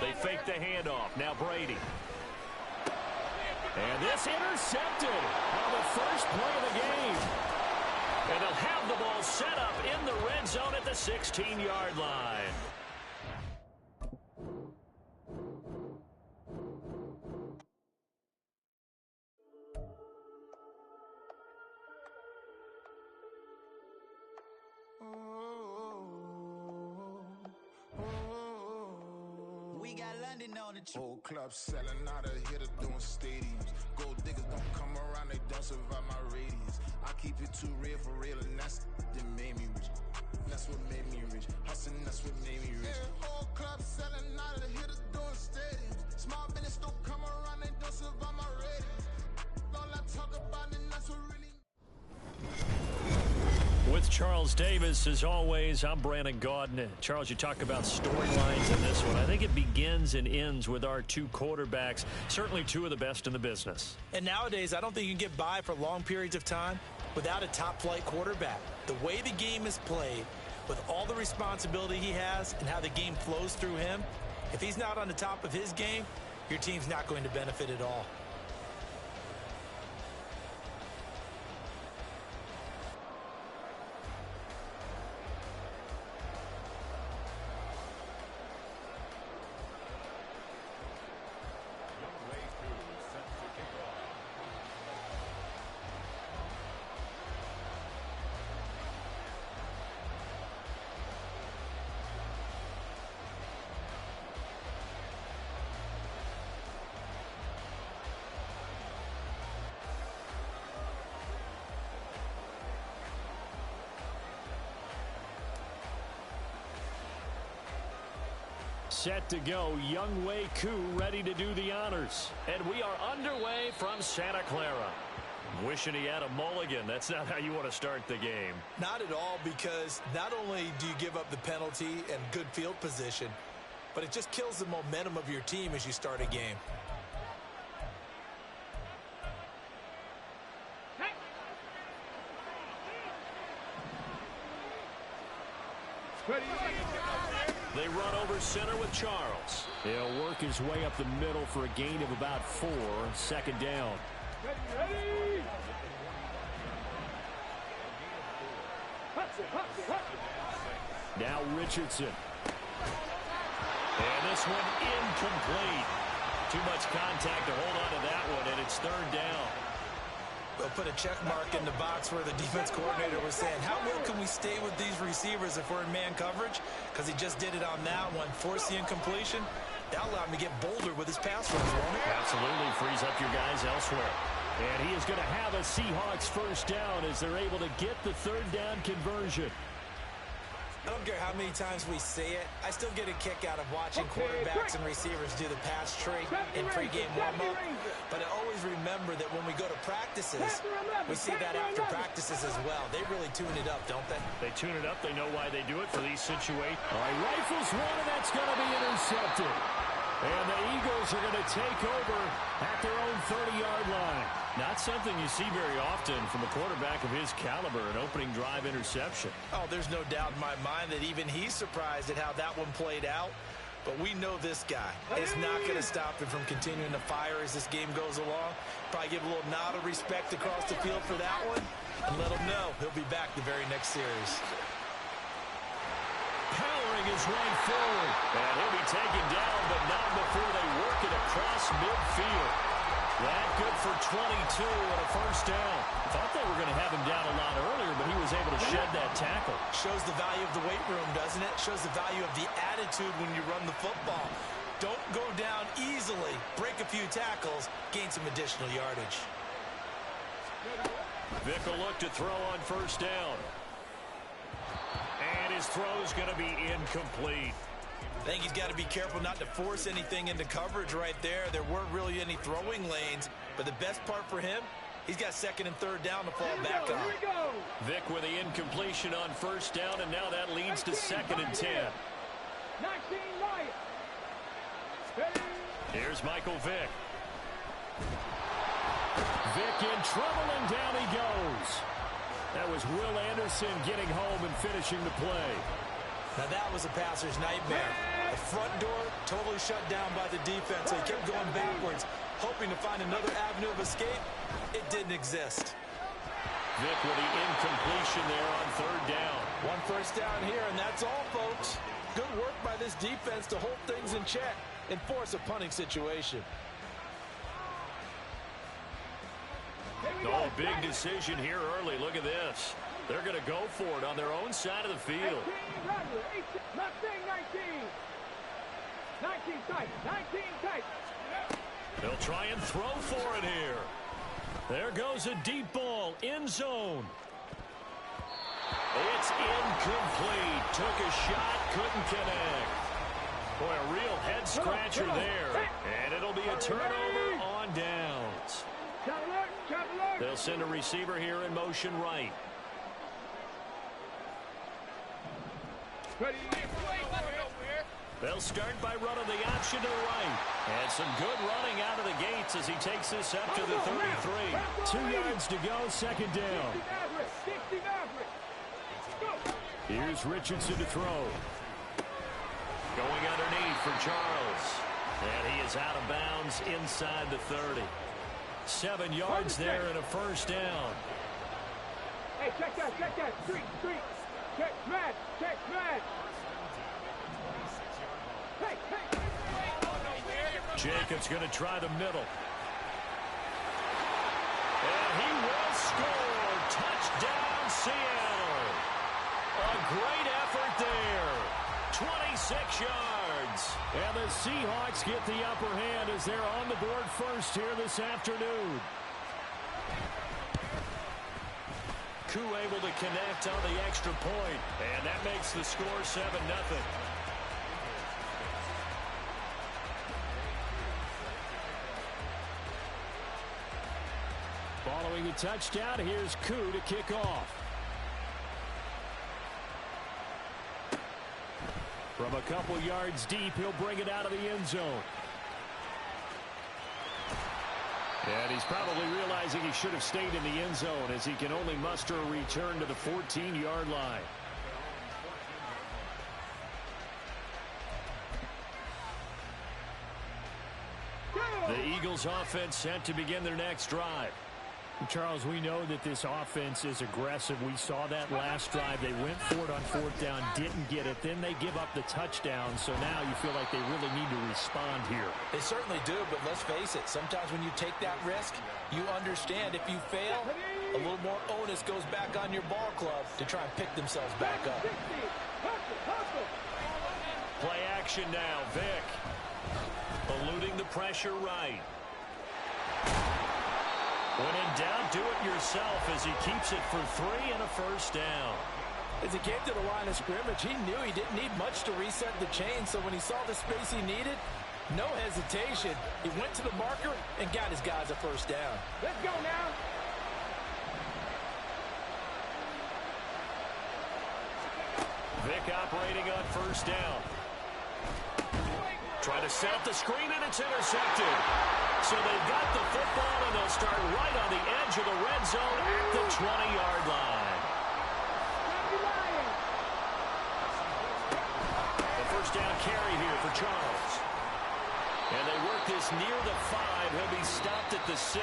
They fake the handoff. Now Brady. And this intercepted on the first play of the game. And they'll have the ball set up in the red zone at the 16-yard line. We got London on the whole club selling out of here to doing stadiums. Gold diggers don't come around, they don't survive my radius. I keep it too real for real, and that's that made me rich. That's what made me rich. Hustling, that's what made me rich. Yeah, whole club selling out of here to doing stadiums. Small business don't come around, they don't survive my radius. All I talk about, and that's what really. With Charles Davis, as always, I'm Brandon Gaudin. Charles, you talk about storylines in this one. I think it begins and ends with our two quarterbacks, certainly two of the best in the business. And nowadays, I don't think you can get by for long periods of time without a top-flight quarterback. The way the game is played, with all the responsibility he has and how the game flows through him, if he's not on the top of his game, your team's not going to benefit at all. Set to go, Young Wei Koo ready to do the honors. And we are underway from Santa Clara. Wishing he had a mulligan. That's not how you want to start the game. Not at all, because not only do you give up the penalty and good field position, but it just kills the momentum of your team as you start a game. They run over center with Charles. He'll work his way up the middle for a gain of about 4. Second down. Now Richardson. And this one incomplete. Too much contact to hold on to that one, and it's third down. They'll put a check mark in the box where the defense coordinator was saying, how well can we stay with these receivers if we're in man coverage? Because he just did it on that one. Force the incompletion. That'll allow him to get bolder with his pass runs, won't it? Absolutely frees up your guys elsewhere. And he is going to have a Seahawks first down as they're able to get the third down conversion. I don't care how many times we say it, I still get a kick out of watching quarterbacks and receivers do the pass tree in pregame warm-up. But I always remember that when we go to practices, we see that after practices as well. They really tune it up, don't they? They tune it up. They know why they do it for these situations. All right, rifles one, and that's going to be intercepted. And the Eagles are going to take over at their own 30-yard line. Not something you see very often from a quarterback of his caliber, an opening drive interception. Oh, there's no doubt in my mind that even he's surprised at how that one played out. But we know this guy is not going to stop him from continuing to fire as this game goes along. Probably give a little nod of respect across the field for that one, and let him know he'll be back the very next series. Powering his way forward. And he'll be taken down, but not before they work it across midfield. That good for 22 and a first down. Thought they were going to have him down a lot earlier, but he was able to shed that tackle. Shows the value of the weight room, doesn't it? Shows the value of the attitude when you run the football. Don't go down easily. Break a few tackles. Gain some additional yardage. Vic will look to throw on first down. And his throw's going to be incomplete. I think he's got to be careful not to force anything into coverage right there. There weren't really any throwing lanes, but the best part for him, he's got second and third down to fall back on. Vic with the incompletion on first down, and now that leads to second and 10. Here's Michael Vick. Vick in trouble, and down he goes. That was Will Anderson getting home and finishing the play. Now that was a passer's nightmare. A front door totally shut down by the defense. They kept going backwards, hoping to find another avenue of escape. It didn't exist. Vic with the incompletion there on third down. One first down here, and that's all, folks. Good work by this defense to hold things in check and force a punting situation. Oh, big decision here early. Look at this. They're going to go for it on their own side of the field. 19 tight. They'll try and throw for it here. There goes a deep ball, end zone. It's incomplete. Took a shot, couldn't connect. Boy, a real head scratcher there. And it'll be a turnover on downs. They'll send a receiver here in motion right. They'll start by running the option to the right. And some good running out of the gates as he takes this up to the 33. 2 yards to go, second down. Here's Richardson to throw. Going underneath for Charles. And he is out of bounds inside the 30. 7 yards there and a first down. Hey, check that. Street. Check smash. Hey. Jacobs going to try the middle. And he will score. Touchdown, Seattle. A great effort there. 26 yards. And the Seahawks get the upper hand as they're on the board first here this afternoon. Koo able to connect on the extra point. And that makes the score 7-0. Following the touchdown, here's Koo to kick off. From a couple yards deep, he'll bring it out of the end zone. And he's probably realizing he should have stayed in the end zone as he can only muster a return to the 14-yard line. The Eagles offense set to begin their next drive. Charles, we know that this offense is aggressive. We saw that last drive. They went for it on fourth down, didn't get it. Then they give up the touchdown. So now you feel like they really need to respond here. They certainly do, but let's face it. Sometimes when you take that risk, you understand if you fail, a little more onus goes back on your ball club to try and pick themselves back up. Play action now. Vic eluding the pressure right. When in doubt, do it yourself as he keeps it for 3 and a first down. As he came to the line of scrimmage, he knew he didn't need much to reset the chain, so when he saw the space he needed, no hesitation. He went to the marker and got his guys a first down. Let's go now. Vic operating on first down. Try to set up the screen, and it's intercepted. So they've got the football, and they'll start right on the edge of the red zone at the 20-yard line. The first down carry here for Charles. And they work this near the 5. He'll be stopped at the 6.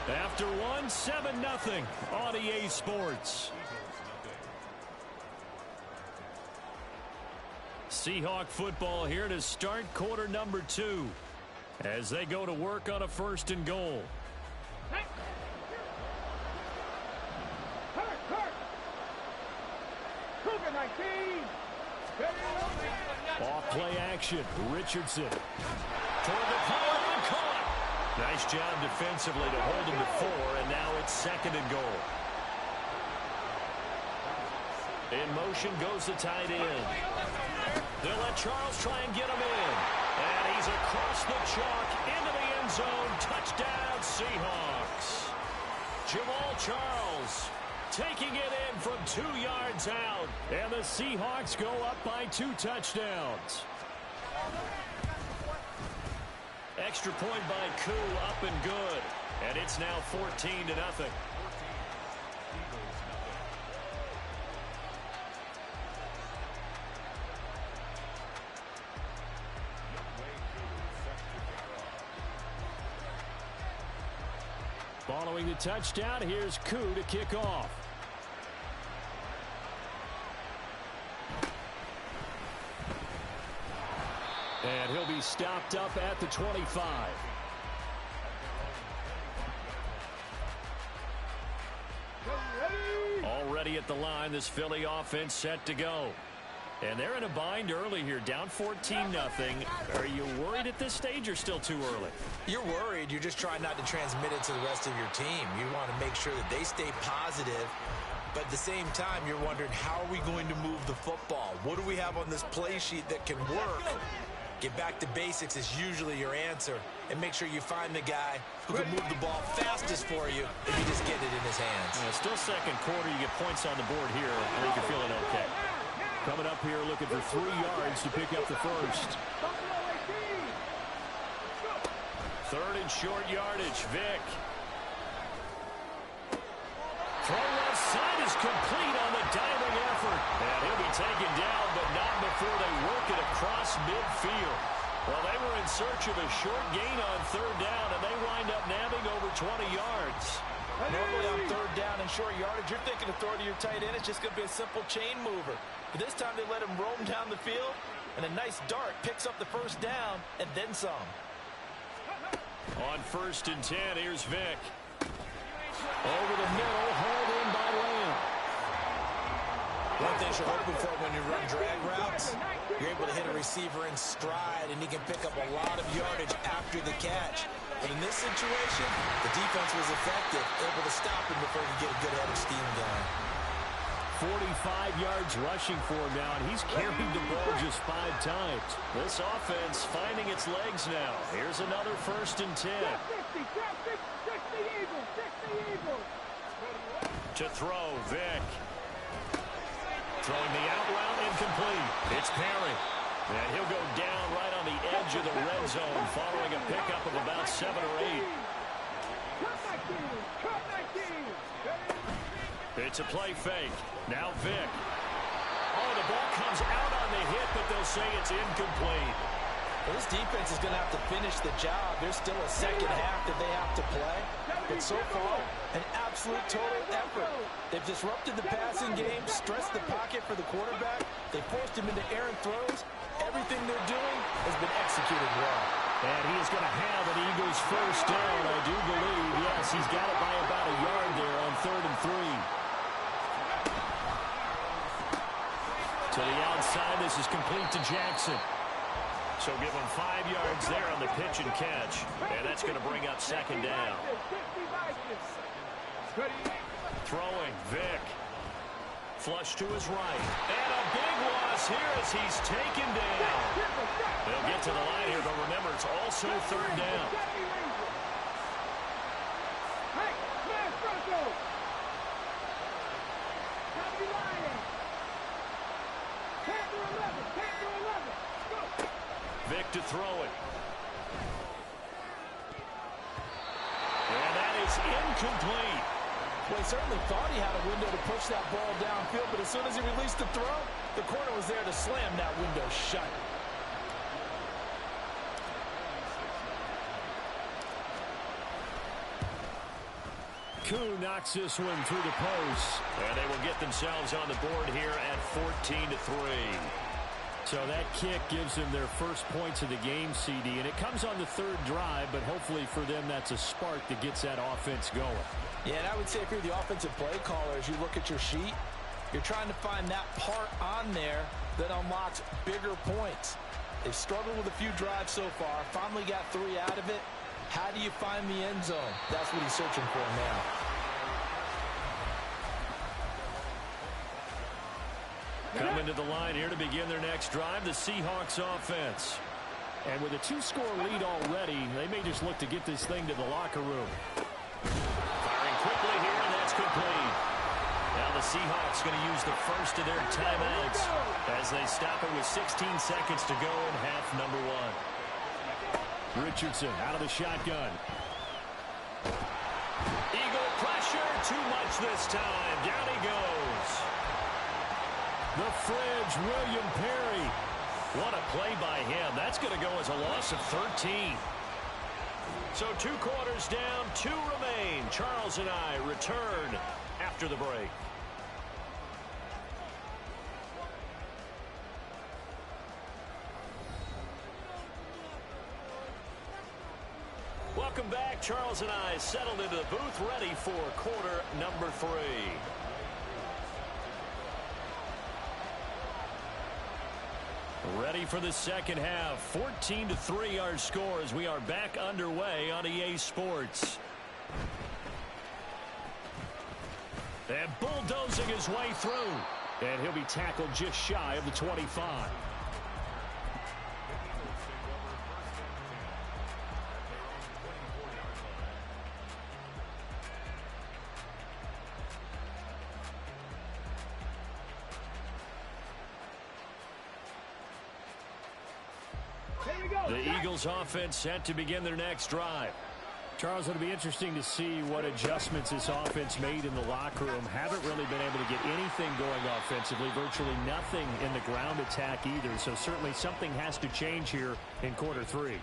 After one, 7-0 on EA Sports. Seahawk football here to start quarter number 2 as they go to work on a first and goal. Off play action. Richardson. Toward the corner and caught. Nice job defensively to hold him to 4, and now it's second and goal. In motion goes the tight end. They'll let Charles try and get him in. And he's across the chalk into the end zone. Touchdown, Seahawks. Jamal Charles taking it in from 2 yards out. And the Seahawks go up by 2 touchdowns. Extra point by Koo, up and good. And it's now 14-0. Following the touchdown, here's Koo to kick off. And he'll be stopped up at the 25. Already at the line, this Philly offense set to go. And they're in a bind early here, down 14-0. Are you worried at this stage or still too early? You're worried. You're just trying not to transmit it to the rest of your team. You want to make sure that they stay positive. But at the same time, you're wondering, how are we going to move the football? What do we have on this play sheet that can work? Get back to basics is usually your answer. And make sure you find the guy who can move the ball fastest for you if you just get it in his hands. Yeah, still second quarter. You get points on the board here. I think you're feeling okay. Coming up here looking for 3 yards to pick up the first. 3rd and short yardage. Vick. Throw left side is complete on the diving effort. And he'll be taken down, but not before they work it across midfield. Well, they were in search of a short gain on 3rd down, and they wind up nabbing over 20 yards. Normally on 3rd down and short yardage, you're thinking to throw to your tight end. It's just going to be a simple chain mover. But this time they let him roam down the field, and a nice dart picks up the first down and then some. On 1st and 10, here's Vick. Over the middle, hauled in by Lamb. One thing you're hoping for when you run drag routes, you're able to hit a receiver in stride, and he can pick up a lot of yardage after the catch. But in this situation, the defense was effective, able to stop him before he could get a good head of steam going. 45 yards rushing for him now, and he's carried the ball just 5 times. This offense finding its legs now. Here's another 1st and 10. To throw, Vick. Throwing the out route, incomplete. It's Perry. And he'll go down right on the edge of the red zone following a pickup of about 7 or 8. It's a play fake. Now Vick. Oh, the ball comes out on the hit, but they'll say it's incomplete. Well, this defense is going to have to finish the job. There's still a second half that they have to play. But so far, an absolute total effort. They've disrupted the passing game, stressed the pocket for the quarterback. They forced him into errant throws. Everything they're doing has been executed well. And he is going to have an Eagles first down, I do believe. Yes, he's got it by about a yard there on 3rd and 3. To the outside, this is complete to Jackson. So give him 5 yards there on the pitch and catch. And that's going to bring up 2nd down. Throwing, Vick. Flush to his right. And a big loss here as he's taken down. They'll get to the line here, but remember, it's also 3rd down. Vick to throw it. And that is incomplete. Well, he certainly thought he had a window to push that ball downfield, but as soon as he released the throw, the corner was there to slam that window shut. Koo knocks this one through the post. And they will get themselves on the board here at 14-3. So that kick gives them their first points of the game, CD. And it comes on the 3rd drive, but hopefully for them that's a spark that gets that offense going. Yeah, and I would say if you're the offensive play caller, as you look at your sheet, you're trying to find that part on there that unlocks bigger points. They've struggled with a few drives so far, finally got 3 out of it. How do you find the end zone? That's what he's searching for now. Coming to the line here to begin their next drive, the Seahawks offense. And with a 2-score lead already, they may just look to get this thing to the locker room. Firing quickly here, and that's complete. Now the Seahawks going to use the first of their timeouts as they stop it with 16 seconds to go in half number 1. Richardson out of the shotgun. Eagle pressure, too much this time. Down he goes. The fridge, William Perry. What a play by him. That's going to go as a loss of 13. So 2 quarters down, 2 remain. Charles and I return after the break. Welcome back. Charles and I settled into the booth, ready for quarter number 3. Ready for the second half. 14-3 our score as we are back underway on EA Sports. And bulldozing his way through. And he'll be tackled just shy of the 25. The Eagles offense set to begin their next drive. Charles, it'll be interesting to see what adjustments this offense made in the locker room. Haven't really been able to get anything going offensively, virtually nothing in the ground attack either. So certainly something has to change here in quarter 3.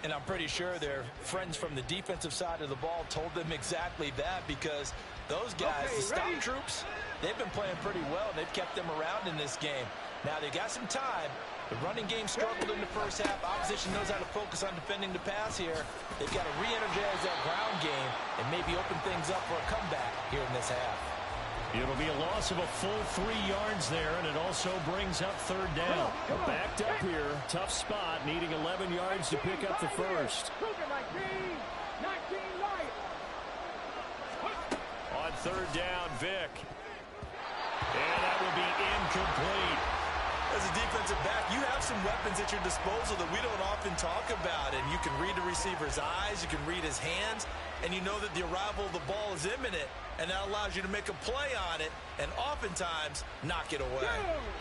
And I'm pretty sure their friends from the defensive side of the ball told them exactly that, because those guys, the stop troops, they've been playing pretty well. They've kept them around in this game. Now they got some time. The running game struggled in the first half. Opposition knows how to focus on defending the pass here. They've got to re-energize that ground game and maybe open things up for a comeback here in this half. It'll be a loss of a full 3 yards there, and it also brings up third down. Backed up here, tough spot, needing 11 yards to pick up the first. On third down, Vic. And that will be incomplete. As a defensive back, you have some weapons at your disposal that we don't often talk about. And you can read the receiver's eyes, you can read his hands, and you know that the arrival of the ball is imminent. And that allows you to make a play on it and oftentimes knock it away.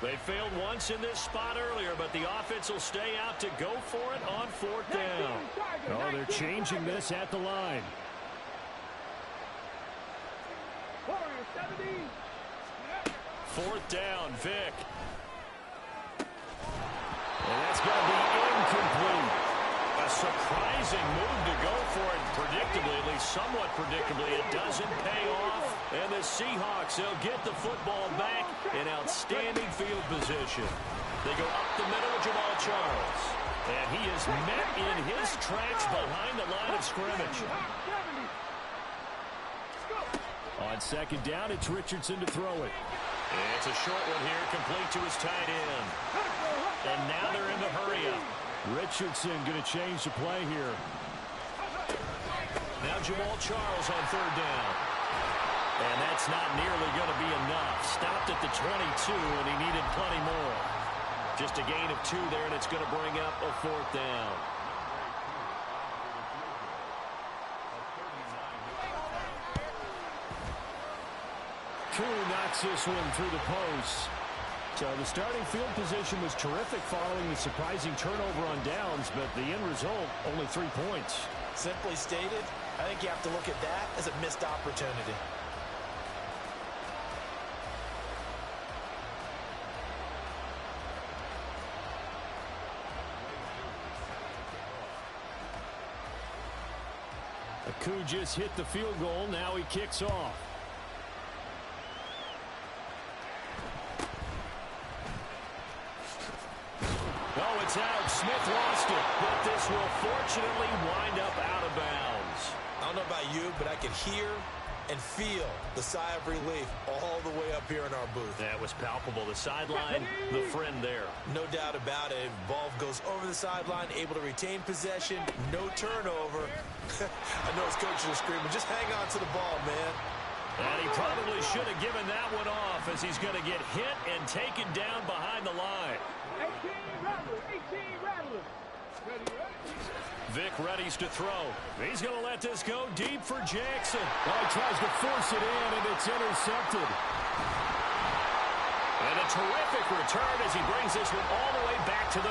They failed once in this spot earlier, but the offense will stay out to go for it on fourth down. Oh, they're changing this at the line. Fourth down, Vic. And that's going to be incomplete. A surprising move to go for it predictably, at least somewhat predictably. It doesn't pay off. And the Seahawks, they'll get the football back in outstanding field position. They go up the middle with Jamal Charles. And he is met in his tracks behind the line of scrimmage. On second down, it's Richardson to throw it. And it's a short one here, complete to his tight end. And now they're in the hurry-up. Richardson going to change the play here. Now Jamal Charles on third down. And that's not nearly going to be enough. Stopped at the 22, and he needed plenty more. Just a gain of 2 there, and it's going to bring up a fourth down. Koo knocks this one through the post. So the starting field position was terrific following the surprising turnover on downs, but the end result, only 3 points. Simply stated, I think you have to look at that as a missed opportunity. Koo just hit the field goal. Now he kicks off. Oh, it's out. Smith lost it, but this will fortunately wind up out of bounds. I don't know about you, but I could hear and feel the sigh of relief all the way up here in our booth. That was palpable. The sideline, the friend there. No doubt about it. Ball goes over the sideline, able to retain possession, no turnover. I know his coach is screaming, just hang on to the ball, man. And he probably should have given that one off, as he's going to get hit and taken down behind the line. 18 rattlers. Vic readies to throw. He's going to let this go deep for Jackson. Oh, he tries to force it in, and it's intercepted. And a terrific return as he brings this one all the way back to the...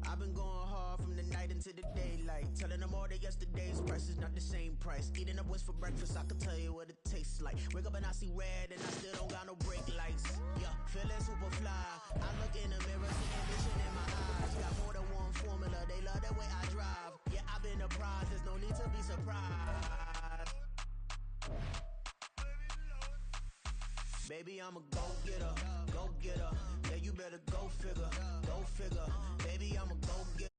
I've been going hard from the night into the daylight. right. Telling them all that yesterday's price is not the same price. Eating up what's for breakfast, I can tell you what it tastes like. Wake up and I see red and I still don't got no brake lights. Yeah, feeling super fly. I look in the mirror, see ambition in my eyes. Got more than one formula, they love the way I drive. Yeah, I've been a prize, there's no need to be surprised. Baby, I'm a go-getter, go-getter. Yeah, you better go figure, go figure. Baby, I'm a go-getter.